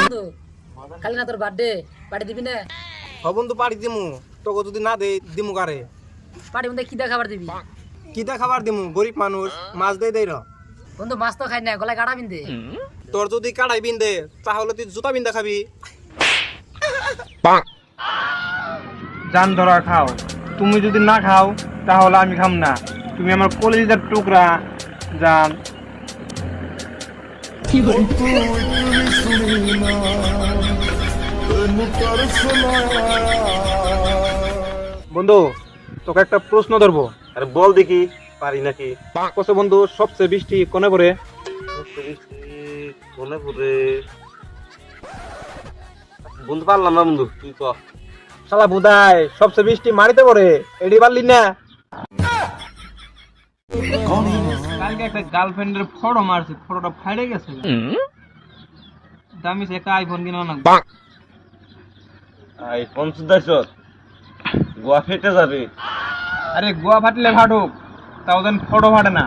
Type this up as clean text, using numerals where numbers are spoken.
বন্ধু কালি না তোর বার্থডে পার্টি দিবি না? বন্ধু পাড়ি দিমু, তোকে যদি না দে দিমু কারে? পার্টি মধ্যে কি খাবার দিবি? কিতা খাবার দিমু? গরিব মানুষ, মাছ দেই র। বন্ধু মাছ তো খাই না, গলায় কাটা বিন্দে। তোর যদি কাড়াই বিন্দে তাহলে তুই জুতা বিন্দা খাবি। জান ধরা খাও, তুমি যদি না খাও তাহলে আমি খাম না। তুমি আমার কলিজার টুকরা জান। বন্ধু তোকে একটা প্রশ্ন ধরবো। আরে বল দেখি পারি নাকি। কত বন্ধু সবচেয়ে বৃষ্টি কোনে পড়ে? কোনে পড়ে বন্ধু পারলাম না বন্ধু, তুই ক। শালা বুদায় সবচেয়ে বৃষ্টি মারিতে পড়ে, এডি পারলি না? কালকে একটা গার্লফ্রেন্ডের ফটো মারছে, ফটোটা ফাইড়ে গেছে। দামি একটা আইফোন কিনা না। আইফোন সুদাইছ, গোয়া ফেটে যাবে। আরে গোয়া ফাটলে ফাটুক, তাও যেন ফটো ফাটে না।